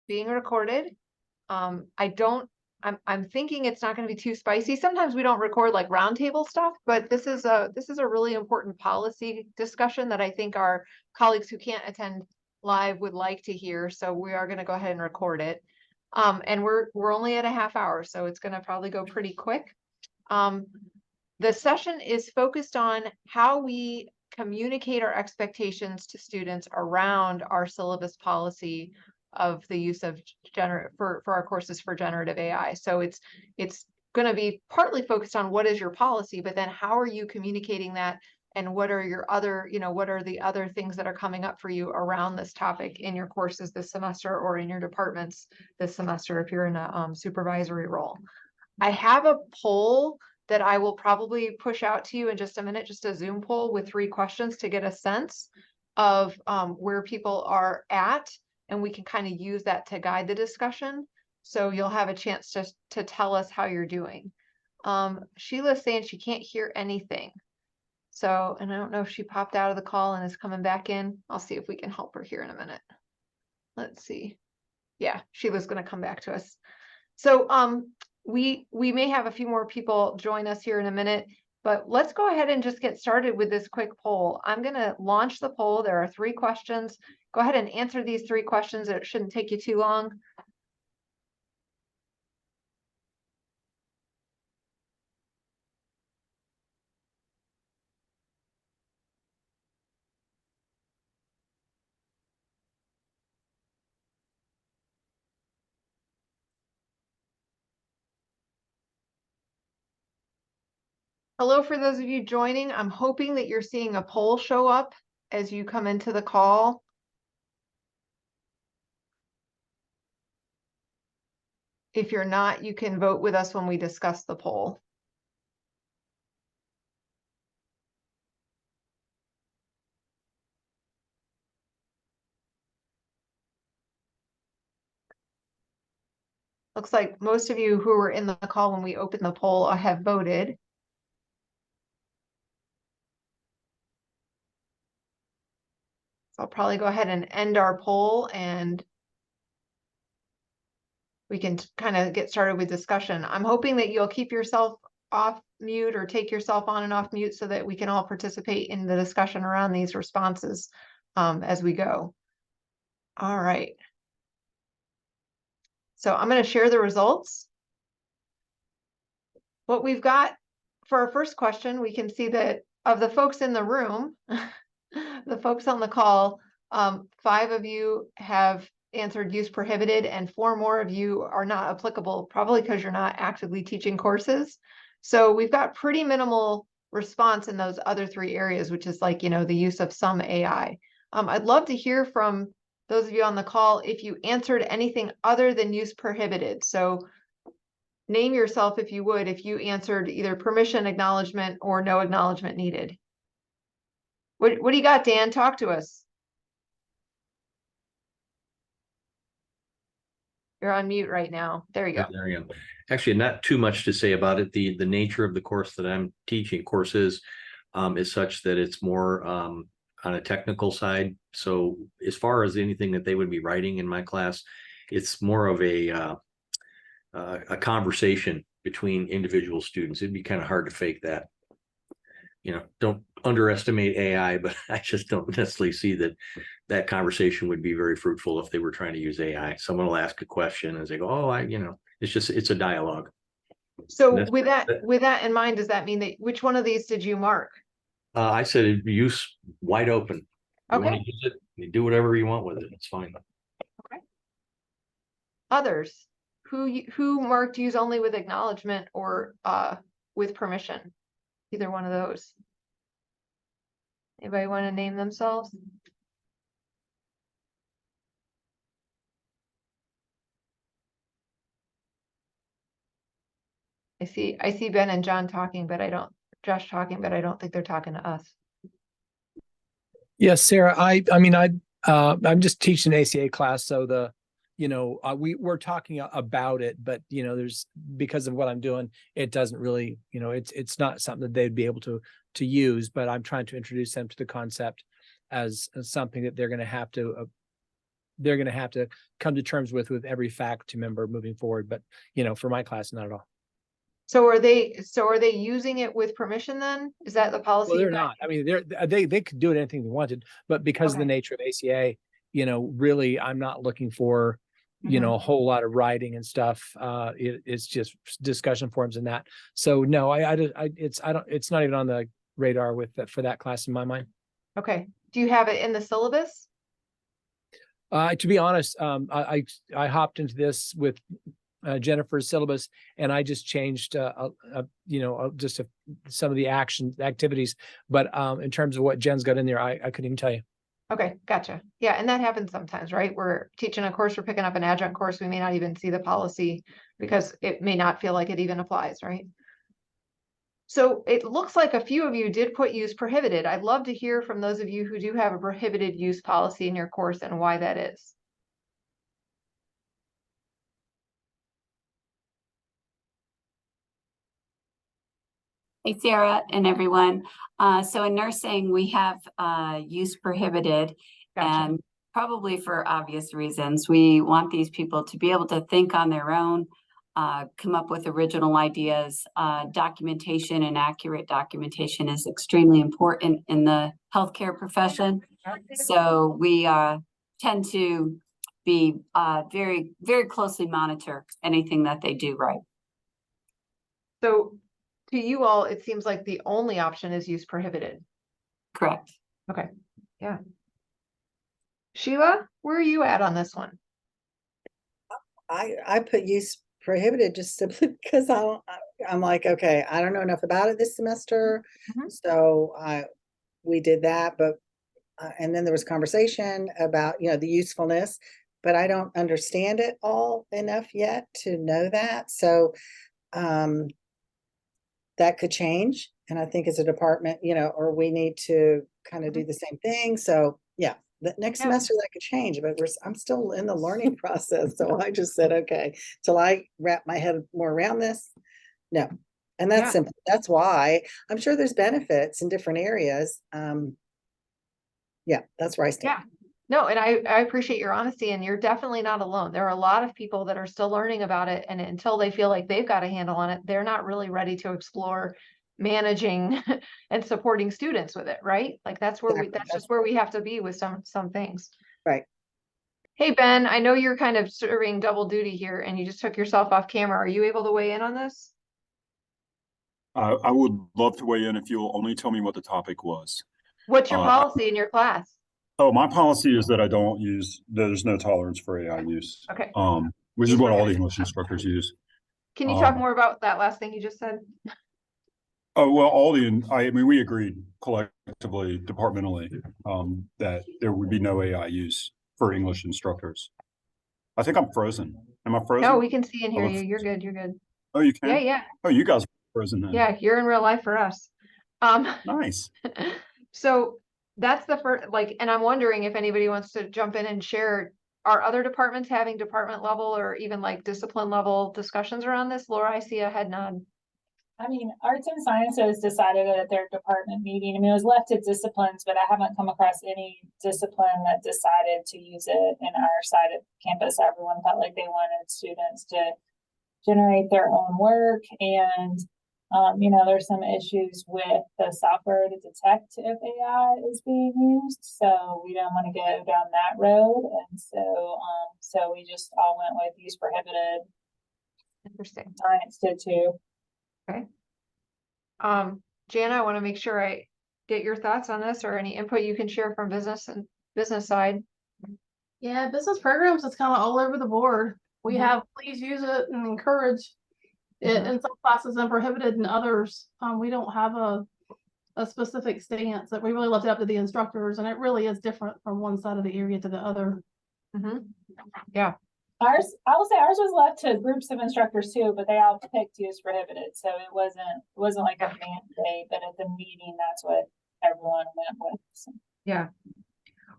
being recorded. I'm thinking it's not going to be too spicy. Sometimes we don't record like roundtable stuff, but this is a really important policy discussion that I think our colleagues who can't attend live would like to hear. So we are going to go ahead and record it. And we're only at a half hour, so it's going to probably go pretty quick. The session is focused on how we communicate our expectations to students around our syllabus policy of the use of for our courses for generative AI. So it's going to be partly focused on what is your policy, but then how are you communicating that, and what are your other, what are the other things that are coming up for you around this topic in your courses this semester or in your departments this semester if you're in a supervisory role. I have a poll that I will probably push out to you in just a minute, just a Zoom poll with 3 questions to get a sense of where people are at, and we can kind of use that to guide the discussion. So you'll have a chance to tell us how you're doing. Sheila's saying she can't hear anything. So, and I don't know if she popped out of the call and is coming back in. I'll see if we can help her here in a minute. Let's see. Yeah, Sheila's going to come back to us. So we may have a few more people join us here in a minute, but let's go ahead and just get started with this quick poll. I'm going to launch the poll. There are 3 questions. Go ahead and answer these 3 questions. It shouldn't take you too long. Hello, for those of you joining. I'm hoping that you're seeing a poll show up as you come into the call. If you're not, you can vote with us when we discuss the poll. Looks like most of you who were in the call when we opened the poll have voted. So I'll probably go ahead and end our poll and we can kind of get started with discussion. I'm hoping that you'll keep yourself off mute or take yourself on and off mute so that we can all participate in the discussion around these responses as we go. All right. So I'm going to share the results. What we've got for our first question, we can see that of the folks in the room, the folks on the call, 5 of you have answered use prohibited, and 4 more of you are not applicable, probably because you're not actively teaching courses. So we've got pretty minimal response in those other 3 areas, which is like, the use of some AI. I'd love to hear from those of you on the call if you answered anything other than use prohibited. So name yourself if you would, if you answered either permission, acknowledgement, or no acknowledgement needed. What do you got, Dan? Talk to us. You're on mute right now. There you go. There you go. Actually, not too much to say about it. The nature of the course that I'm teaching, is such that it's more on a technical side. So as far as anything that they would be writing in my class, it's more of a conversation between individual students. It'd be kind of hard to fake that. Don't underestimate AI, but I just don't necessarily see that conversation would be very fruitful if they were trying to use AI. Someone will ask a question and they go, "Oh, it's a dialogue." So with that in mind, does that mean that which one of these did you mark? I said use wide open. You Okay. want to use it, you do whatever you want with it. It's fine. Okay. Others who marked use only with acknowledgement or with permission? Either one of those. Anybody want to name themselves? I see Ben and John talking, but Josh talking, but I don't think they're talking to us. Yes, Sarah, I'm just teaching an ACA class, so we're talking about it, but there's, because of what I'm doing, it doesn't really, it's not something that they'd be able to use, but I'm trying to introduce them to the concept as something that they're going to have to they're going to have to come to terms with every faculty member moving forward. But, for my class, not at all. So are they using it with permission then? Is that the policy? Well, they're you got? not. I mean, they could do it anything they wanted, but because of the Okay. nature of ACA, really, I'm not looking for, Mhm. a whole lot of writing and stuff. It's just discussion forums and that. So no, it's not even on the radar for that class in my mind. Okay. Do you have it in the syllabus? To be honest, I hopped into this with Jennifer's syllabus, and I just changed, some of the activities. But in terms of what Jen's got in there, I couldn't even tell you. Okay, gotcha. Yeah, and that happens sometimes, right? We're teaching a course, we're picking up an adjunct course, we may not even see the policy because it may not feel like it even applies, right? So it looks like a few of you did put use prohibited. I'd love to hear from those of you who do have a prohibited use policy in your course and why that is. Hey, Sarah and everyone. So in nursing, we have use prohibited, Gotcha. and probably for obvious reasons. We want these people to be able to think on their own, come up with original ideas. Documentation and accurate documentation is extremely important in the healthcare profession. So we tend to be very, very closely monitor anything that they do right. So to you all, it seems like the only option is use prohibited. Correct. Okay, yeah. Sheila, where are you at on this one? I put use prohibited just simply because I'm like, okay, I don't know enough about it this semester. Mhm. So we did that, but and then there was conversation about, the usefulness, but I don't understand it all enough yet to know that. So that could change. And I think as a department, or we need to kind of do the same thing. So yeah, the next Yeah. semester that could change, but I'm still in the learning process. So I just said, okay, till I wrap my head more around this. No. And that's Yeah. simple. That's why I'm sure there's benefits in different areas. Yeah, that's where I stand. Yeah. No, and I appreciate your honesty, and you're definitely not alone. There are a lot of people that are still learning about it, and until they feel like they've got a handle on it, they're not really ready to explore managing and supporting students with it, right? Like that's where Exactly. that's just where we have to be with some things. Right. Hey, Ben, I know you're kind of serving double duty here and you just took yourself off camera. Are you able to weigh in on this? I would love to weigh in if you'll only tell me what the topic was. What's your policy in your class? Oh, my policy is that there's no tolerance for AI use. Okay. Which is what all the English instructors use. Can you talk more about that last thing you just said? Oh, well, we agreed collectively, departmentally, that there would be no AI use for English instructors. I think I'm frozen. Am I frozen? No, we can see and hear you. You're good. You're good. Oh, you can? Yeah. Oh, you guys are frozen then. Yeah, you're in real life for us. Nice. So that's the first, and I'm wondering if anybody wants to jump in and share, are other departments having department level or even discipline level discussions around this? Laura, I see a head nod. I mean, Arts and Sciences decided at their department meeting. I mean, it was left to disciplines, but I haven't come across any discipline that decided to use it in our side of campus. Everyone felt like they wanted students to generate their own work. And, there's some issues with the software to detect if AI is being used. So we don't want to go down that road. And so we just all went with use prohibited. Interesting. Science did too. Okay. Jana, I want to make sure I get your thoughts on this or any input you can share from business and business side. Yeah, business programs, it's kind of all over the board. We Mhm. have please use it and encourage it Mhm. in some classes and prohibited in others. We don't have a specific stance that we really left it up to the instructors, and it really is different from one side of the area to the other. Mhm. Yeah. I will say ours was left to groups of instructors too, but they all picked use prohibited. So it wasn't like a mandate, but at the meeting, that's what everyone went with. So. Yeah.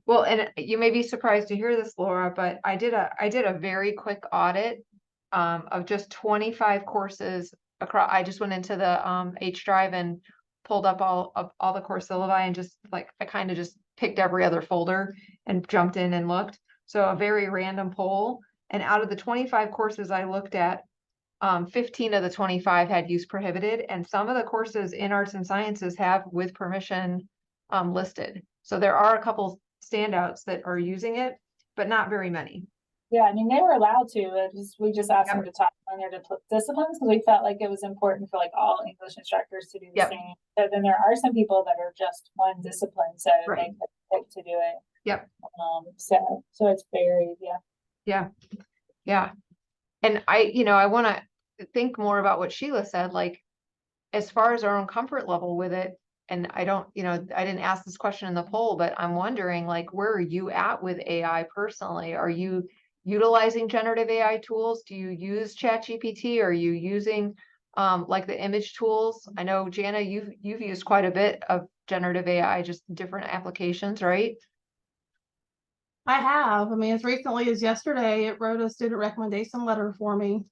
Well, and you may be surprised to hear this, Laura, but I did a very quick audit of just 25 courses across. I just went into the H Drive and pulled up all the course syllabi and just I kind of just picked every other folder and jumped in and looked. So a very random poll. And out of the 25 courses I looked at, 15 of the 25 had use prohibited, and some of the courses in arts and sciences have with permission listed. So there are a couple standouts that are using it, but not very many. Yeah, I mean, they were allowed to, we just asked them to talk on their disciplines, because we felt like it was important for like all English instructors to do the Yep. same. But then there are some people that are just one discipline, so Right. they could pick to do it. Yep. So it's varied, yeah. Yeah. And I want to think more about what Sheila said, like, as far as our own comfort level with it. And I didn't ask this question in the poll, but I'm wondering, like, where are you at with AI personally? Are you utilizing generative AI tools? Do you use ChatGPT? Are you using like the image tools? I know, Jana, you've used quite a bit of generative AI, just different applications, right? I have. I mean, as recently as yesterday, it wrote a student recommendation letter for me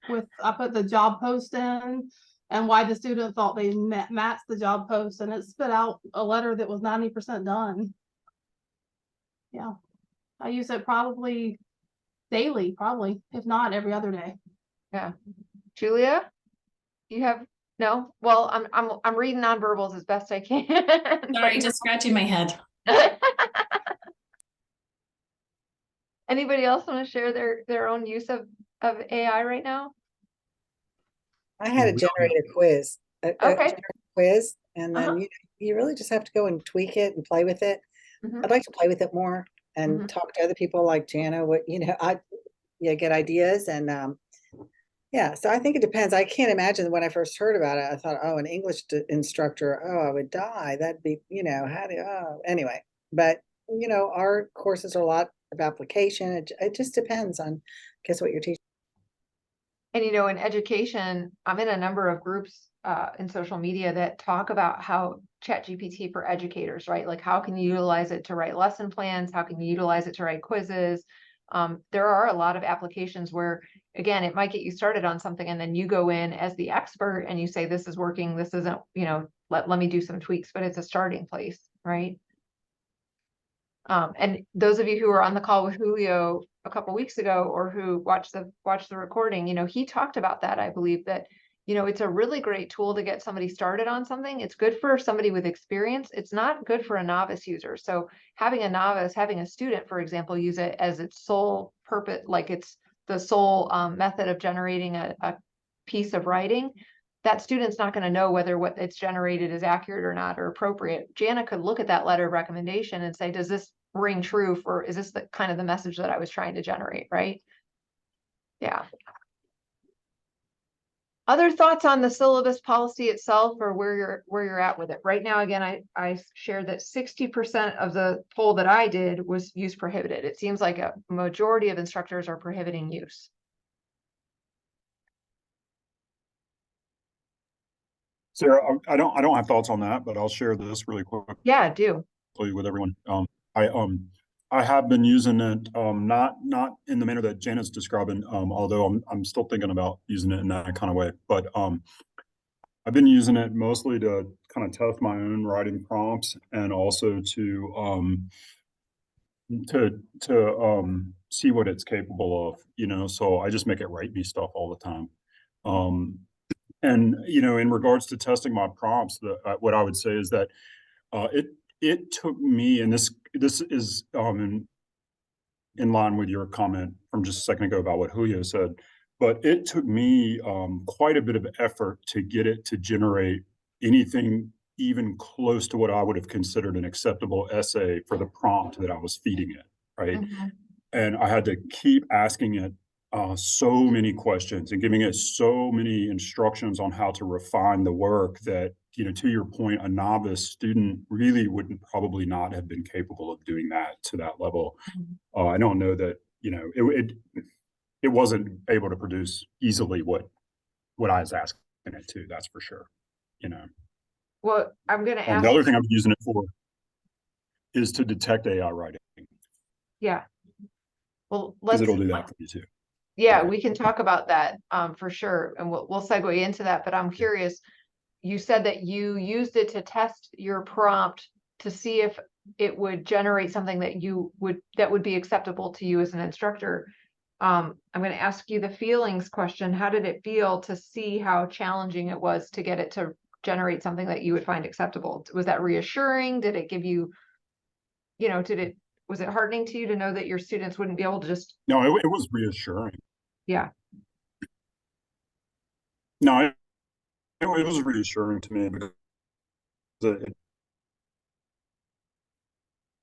I put the job post in and why the student thought they matched the job post, and it spit out a letter that was 90% done. Yeah. I use it probably daily, probably, if not every other day. Yeah. Julia, you have, no? Well, I'm reading nonverbals as best I can. Sorry, just scratching my head. Anybody else want to share their own use of AI right now? I had to we- generate a quiz, a Okay. generic quiz, and Uh-huh. then you really just have to go and tweak it and play with it. Mhm. I'd like to play with it more and Mhm. talk to other people like Jana, get ideas and, yeah, so I think it depends. I can't imagine when I first heard about it, I thought, oh, an English instructor, oh, I would die. That'd be, anyway. But, our courses are a lot of application. It just depends on, guess what you're teaching. And in education, I'm in a number of groups in social media that talk about how ChatGPT for educators, right? Like, how can you utilize it to write lesson plans? How can you utilize it to write quizzes? There are a lot of applications where, again, it might get you started on something, and then you go in as the expert and you say, this is working, this isn't, let me do some tweaks, but it's a starting place, right? And those of you who were on the call with Julio a couple weeks ago, or who watched the recording, he talked about that. I believe that, it's a really great tool to get somebody started on something. It's good for somebody with experience. It's not good for a novice user. So having a student, for example, use it as its sole purpose, like it's the sole method of generating a piece of writing, that student's not going to know whether what it's generated is accurate or not, or appropriate. Jana could look at that letter of recommendation and say, does this ring true is this the kind of the message that I was trying to generate, right? Yeah. Other thoughts on the syllabus policy itself, or where you're at with it right now? Again, I shared that 60% of the poll that I did was use prohibited. It seems like a majority of instructors are prohibiting use. Sarah, I don't have thoughts on that, but I'll share this really quickly Yeah, do. with everyone. I have been using it, not in the manner that Janet's describing, although I'm still thinking about using it in that kind of way. But I've been using it mostly to kind of test my own writing prompts, and also to see what it's capable of. So I just make it write me stuff all the time. And in regards to testing my prompts, what I would say is that it took me, and this is in line with your comment from just a second ago about what Julio said, but it took me quite a bit of effort to get it to generate anything even close to what I would have considered an acceptable essay for the prompt that I was feeding it, right? Mhm. And I had to keep asking it so many questions and giving it so many instructions on how to refine the work that, to your point, a novice student really wouldn't probably not have been capable of doing that to that level. I don't know that, it wasn't able to produce easily what I was asking it to, that's for sure. Well, I'm going to ask. The other thing I'm using it for is to detect AI writing, Yeah. Well, because let's. it'll do that for you too. Yeah, Okay. we can talk about that for sure, and we'll segue into that. But I'm curious. You said that you used it to test your prompt to see if it would generate something that that would be acceptable to you as an instructor. I'm going to ask you the feelings question. How did it feel to see how challenging it was to get it to generate something that you would find acceptable? Was that reassuring? Did it give you, was it heartening to you to know that your students wouldn't be able to just, No, it was reassuring. yeah, No, it was reassuring to me because it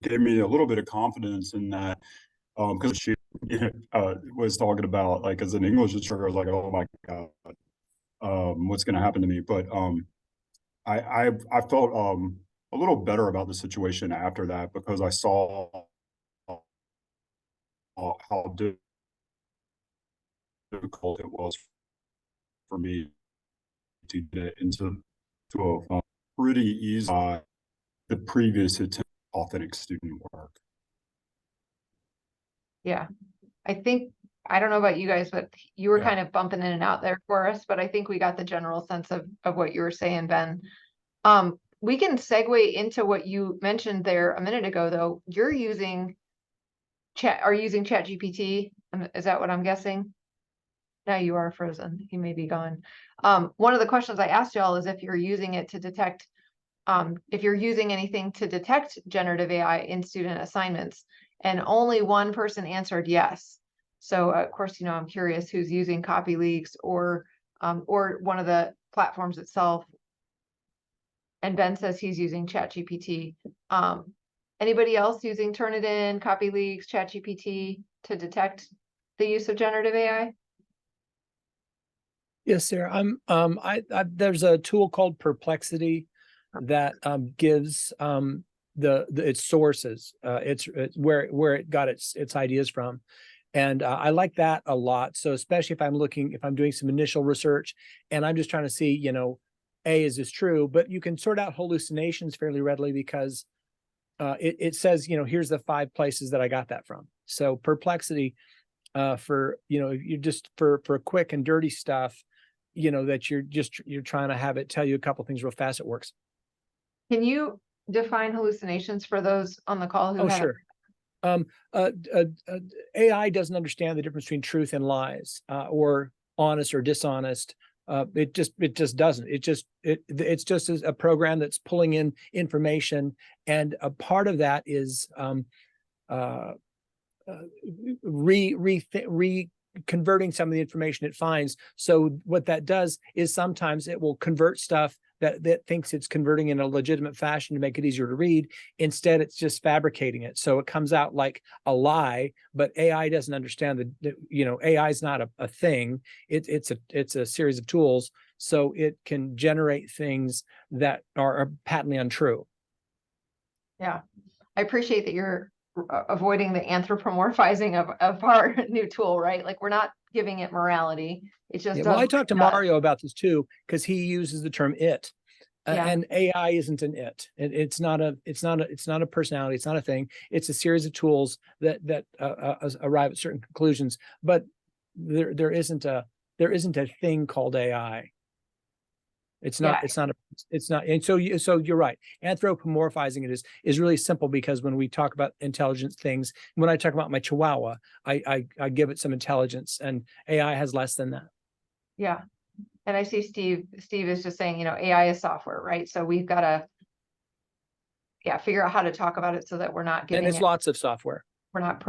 gave me a little bit of confidence in that. Because she was talking about, like, as an English instructor, I was like, oh my God, what's going to happen to me? But I felt a little better about the situation after that, because I saw how difficult it was for me to get into a pretty easy the previous attempt authentic student work. yeah. I think, I don't know about you guys, but you were Yeah. kind of bumping in and out there for us, but I think we got the general sense of what you were saying, Ben. We can segue into what you mentioned there a minute ago, though. You're using are you using ChatGPT? Is that what I'm guessing? Now you are frozen. You may be gone. One of the questions I asked y'all is if you're using it to detect, if you're using anything to detect generative AI in student assignments, and only one person answered yes. So of course, I'm curious who's using CopyLeaks or one of the platforms itself. And Ben says he's using ChatGPT. Anybody else using Turnitin, CopyLeaks, ChatGPT to detect the use of generative AI? Yes, Sarah. There's a tool called Perplexity that gives its sources. It's where it got its ideas from. And I like that a lot. So especially if I'm doing some initial research and I'm just trying to see, is this true? But you can sort out hallucinations fairly readily because it says, here's the 5 places that I got that from. So Perplexity for, you just for quick and dirty stuff, that you're trying to have it tell you a couple things real fast, it works. Can you define hallucinations for those on the call who Oh, haven't? sure. AI doesn't understand the difference between truth and lies, or honest or dishonest. It just doesn't. It's just a program that's pulling in information, and a part of that is converting some of the information it finds. So what that does is sometimes it will convert stuff that thinks it's converting in a legitimate fashion to make it easier to read. Instead, it's just fabricating it. So it comes out like a lie, but AI doesn't understand that AI is not a thing. It's a series of tools. So it can generate things that are patently untrue. Yeah, I appreciate that you're avoiding the anthropomorphizing of our new tool, right? Like we're not giving it morality. It just Yeah, does well, I what talked to it does. Mario about this too, because he uses the term it. Yeah. And AI isn't an it. It's not a personality. It's not a thing. It's a series of tools that arrive at certain conclusions. But there isn't a thing called AI. It's not. And so you're right. Anthropomorphizing it is really simple, because when we talk about intelligent things, when I talk about my Chihuahua, I give it some intelligence, and AI has less than that. Yeah. And I see Steve is just saying, AI is software, right? So we've got to, figure out how to talk about it so that we're not And giving it's it, lots of software. we're not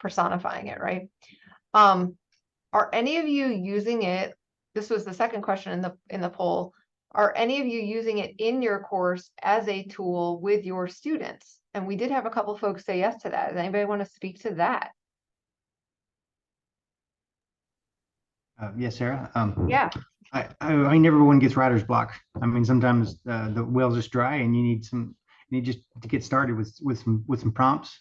personifying it, right? Are any of you using it? This was the second question in the poll. Are any of you using it in your course as a tool with your students? And we did have a couple folks say yes to that. Does anybody want to speak to that? Yes, Sarah. Yeah. I mean, everyone gets writer's block. I mean, sometimes the well's just dry, and you need just to get started with some prompts.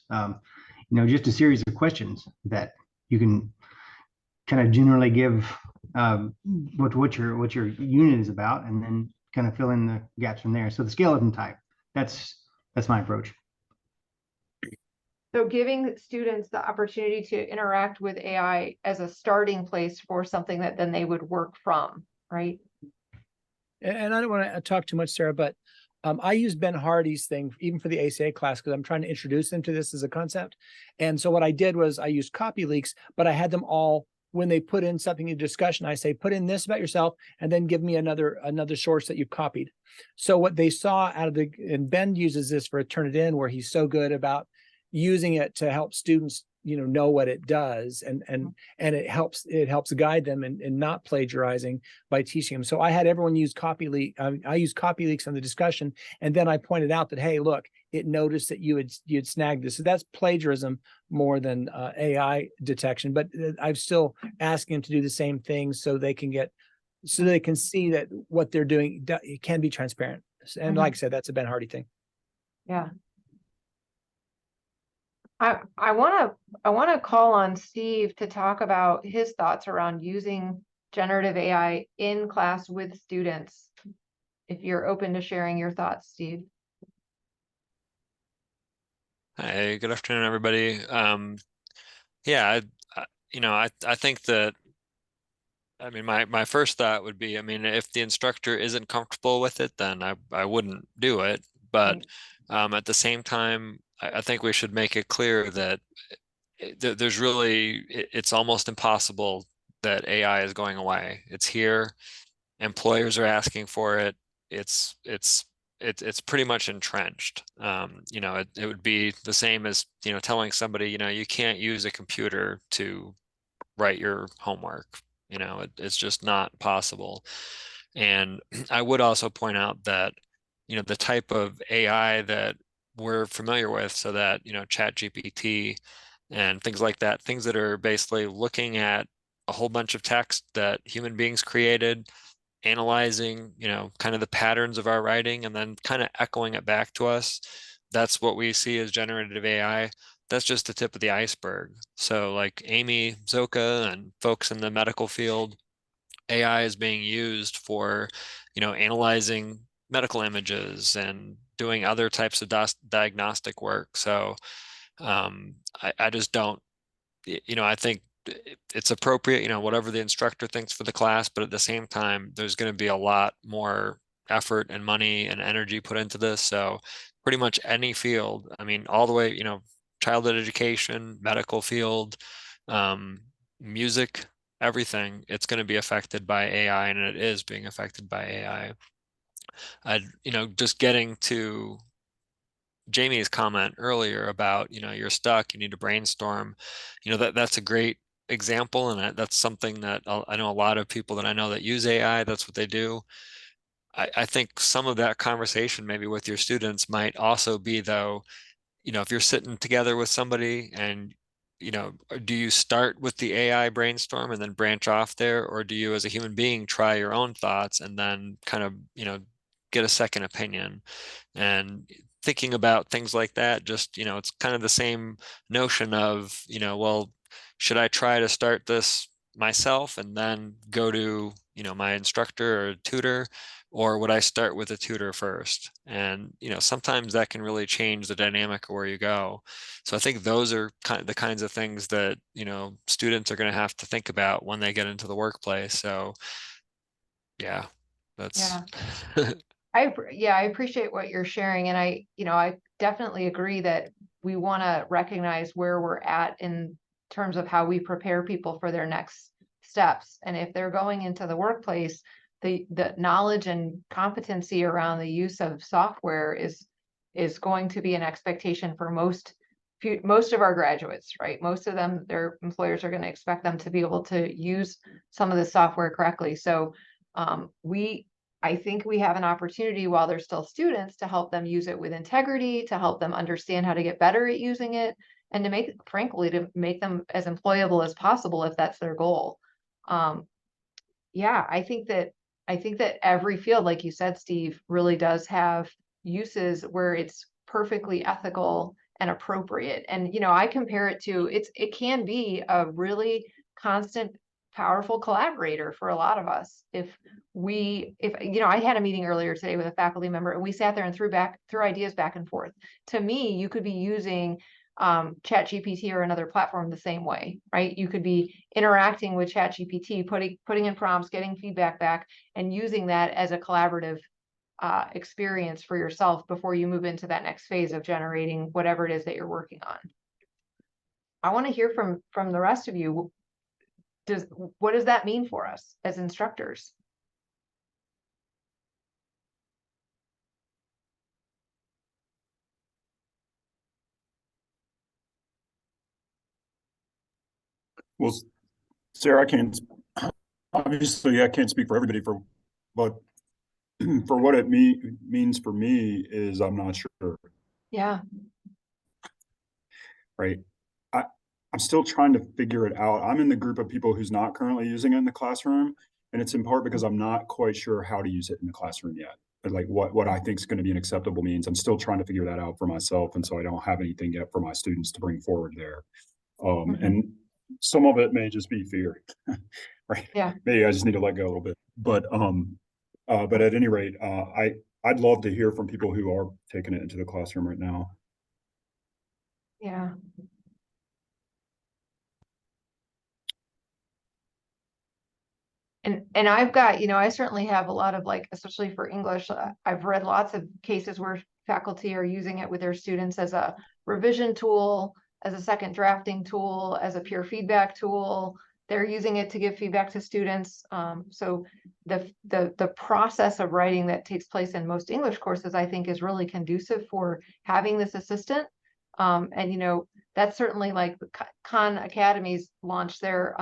Just a series of questions that you can kind of generally give what your unit is about, and then kind of fill in the gaps from there. So the skeleton type. That's my approach. So giving students the opportunity to interact with AI as a starting place for something that then they would work from, right? And I don't want to talk too much, Sarah, but I use Ben Hardy's thing even for the ACA class because I'm trying to introduce them to this as a concept. And so what I did was I used copy leaks, but I had them all when they put in something in discussion, I say, put in this about yourself and then give me another source that you copied. So what they saw out of and Ben uses this for Turnitin, where he's so good about using it to help students, know what it does, and it helps guide them and not plagiarizing by teaching them. So I had everyone use copy leak. I use copy leaks in the discussion, and then I pointed out that, hey, look, it noticed that you had snagged this. So that's plagiarism more than AI detection. But I'm still asking them to do the same thing so they can see that what they're doing it can be transparent. And like I said, that's a Ben Hardy thing. Yeah. I want to call on Steve to talk about his thoughts around using generative AI in class with students. If you're open to sharing your thoughts, Steve. Hi, good afternoon, everybody. Yeah, I think that, my first thought would be, if the instructor isn't comfortable with it, then I wouldn't do it. But at the same time, I think we should make it clear that there's really, it's almost impossible that AI is going away. It's here. Employers are asking for it. It's pretty much entrenched. It would be the same as, telling somebody, you can't use a computer to write your homework. It's just not possible. And I would also point out that, the type of AI that we're familiar with, so that, ChatGPT and things like that, things that are basically looking at a whole bunch of text that human beings created, analyzing, kind of the patterns of our writing and then kind of echoing it back to us. That's what we see as generative AI. That's just the tip of the iceberg. So like Amy Zoka and folks in the medical field, AI is being used for, analyzing medical images and doing other types of diagnostic work. So I just don't, I think it's appropriate, whatever the instructor thinks for the class, but at the same time, there's going to be a lot more effort and money and energy put into this. So pretty much any field, all the way, childhood education, medical field, music, everything, it's going to be affected by AI, and it is being affected by AI. Just getting to Jamie's comment earlier about, you're stuck, you need to brainstorm, that's a great example. And that's something that I know a lot of people that I know that use AI, that's what they do. I think some of that conversation maybe with your students might also be, though, if you're sitting together with somebody and, do you start with the AI brainstorm and then branch off there? Or do you as a human being try your own thoughts and then kind of, get a second opinion? And thinking about things like that, just, it's kind of the same notion of, well, should I try to start this myself and then go to, my instructor or tutor, or would I start with a tutor first? And, sometimes that can really change the dynamic of where you go. So I think those are the kinds of things that, students are going to have to think about when they get into the workplace. So yeah, that's. I appreciate what you're sharing. And I definitely agree that we want to recognize where we're at in terms of how we prepare people for their next steps. And if they're going into the workplace, the knowledge and competency around the use of software is going to be an expectation for most of our graduates, right? Most of them, their employers are going to expect them to be able to use some of the software correctly. So I think we have an opportunity while they're still students to help them use it with integrity, to help them understand how to get better at using it, and to make them as employable as possible if that's their goal. I think that every field, like you said, Steve, really does have uses where it's perfectly ethical and appropriate. And, I compare it to, it can be a really constant, powerful collaborator for a lot of us. If I had a meeting earlier today with a faculty member and we sat there and threw ideas back and forth. To me, you could be using ChatGPT or another platform the same way, right? You could be interacting with ChatGPT, putting in prompts, getting feedback back, and using that as a collaborative experience for yourself before you move into that next phase of generating whatever it is that you're working on. I want to hear from the rest of you. What does that mean for us as instructors? Well, Sarah, obviously I can't speak for everybody but for what it means for me is I'm not sure, Yeah. right? I'm still trying to figure it out. I'm in the group of people who's not currently using it in the classroom, and it's in part because I'm not quite sure how to use it in the classroom yet. Like what I think is going to be an acceptable means. I'm still trying to figure that out for myself, and so I don't have anything yet for my students to bring forward there. And some of it may just be fear, right? Yeah. Maybe I just need to let go a little bit. But at any rate, I'd love to hear from people who are taking it into the classroom right now. Yeah. And I've got, I certainly have a lot of especially for English, I've read lots of cases where faculty are using it with their students as a revision tool, as a second drafting tool, as a peer feedback tool. They're using it to give feedback to students. So the process of writing that takes place in most English courses, I think, is really conducive for having this assistant. And that's certainly Khan Academies launched their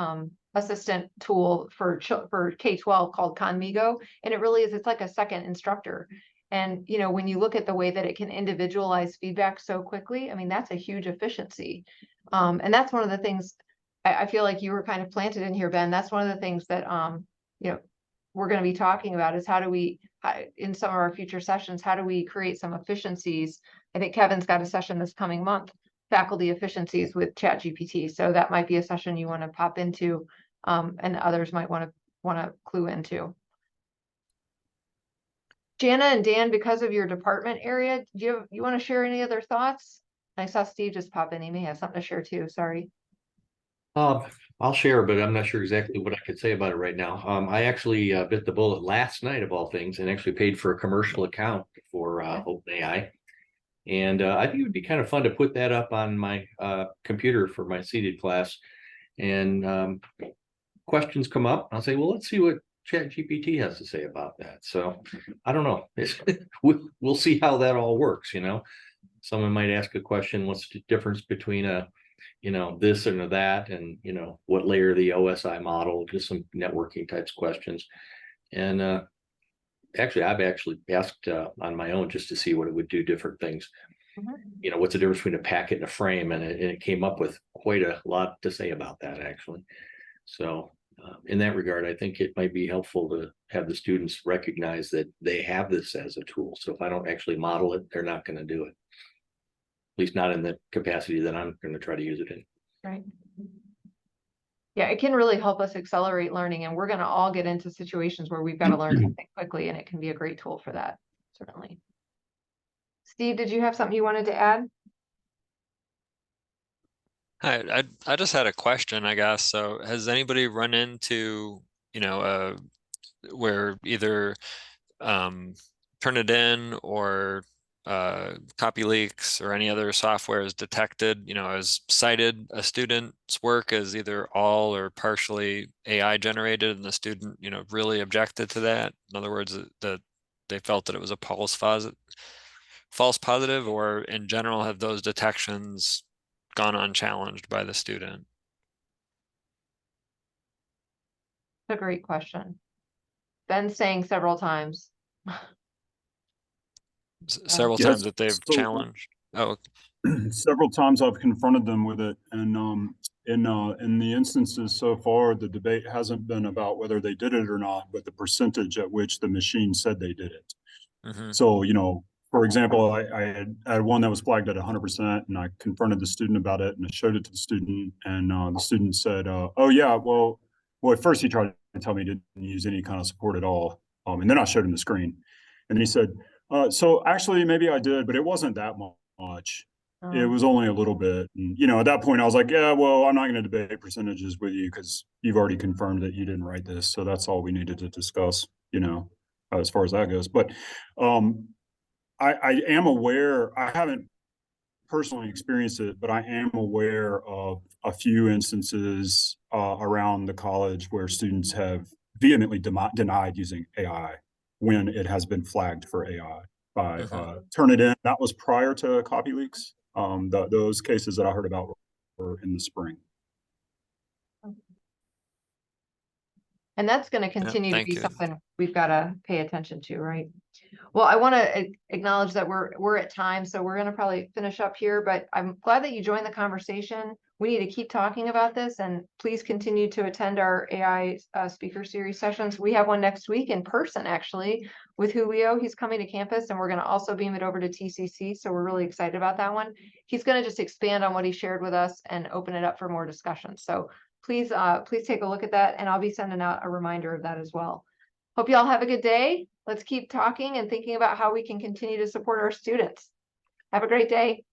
assistant tool for K-12 called Khanmigo, and it really is, it's like a second instructor. And when you look at the way that it can individualize feedback so quickly, I mean, that's a huge efficiency. And that's one of the things I feel like you were kind of planted in here, Ben. That's one of the things that we're going to be talking about is how do we, in some of our future sessions, how do we create some efficiencies? I think Kevin's got a session this coming month, faculty efficiencies with ChatGPT. So that might be a session you want to pop into, and others might want to clue into. Jana and Dan, because of your department area, do you want to share any other thoughts? I saw Steve just pop in. He may have something to share too. Sorry. I'll share, but I'm not sure exactly what I could say about it right now. I actually bit the bullet last night of all things and actually paid for a commercial account for OpenAI. And I think it would be kind of fun to put that up on my computer for my seated class. And questions come up, I'll say, well, let's see what ChatGPT has to say about that. So I don't know. We'll see how that all works. Someone might ask a question, what's the difference between a this and that, and what layer of the OSI model, just some networking types questions. And actually I've asked on my own just to see what it would do, different things. What's the difference between a packet and a frame, and it came up with quite a lot to say about that, actually. So in that regard, I think it might be helpful to have the students recognize that they have this as a tool. So if I don't actually model it, they're not going to do it. At least not in the capacity that I'm going to try to use it in. Right. Yeah, it can really help us accelerate learning, and we're going to all get into situations where we've got to learn something quickly, and it can be a great tool for that, certainly. Steve, did you have something you wanted to add? Hi, I just had a question, I guess. So has anybody run into, where either Turnitin or copy leaks or any other software is detected, has cited a student's work as either all or partially AI generated, and the student, really objected to that? In other words, that they felt that it was a false positive, or in general, have those detections gone unchallenged by the student? That's a great question. Ben's saying several times. Several Yes, times that they've so- challenged. Oh, Several times I've confronted them with it, and in the instances so far, the debate hasn't been about whether they did it or not, but the percentage at which the machine said they did it. mhm. So, for example, I had one that was flagged at 100%, and I confronted the student about it, and I showed it to the student, and the student said, "Oh yeah, well, at first he tried to tell me he didn't use any kind of support at all, and then I showed him the screen, and then he said, so actually maybe I did, but it wasn't that much. It was only a little bit." And, at that point I was like, yeah, well, I'm not going to debate percentages with you because you've already confirmed that you didn't write this, so that's all we needed to discuss. as far as that goes. But I am aware, I haven't personally experienced it, but I am aware of a few instances around the college where students have vehemently denied using AI when it has been flagged for AI by Turnitin. That was prior to copy leaks. Those cases that I heard about were in the spring. And that's going to continue to thank be you. something we've got to pay attention to, right? Well, I want to acknowledge that we're at time, so we're going to probably finish up here, but I'm glad that you joined the conversation. We need to keep talking about this, and please continue to attend our AI speaker series sessions. We have one next week in person, actually, with Julio. He's coming to campus, and we're going to also beam it over to TCC, so we're really excited about that one. He's going to just expand on what he shared with us and open it up for more discussion. So please take a look at that, and I'll be sending out a reminder of that as well. Hope you all have a good day. Let's keep talking and thinking about how we can continue to support our students. Have a great day.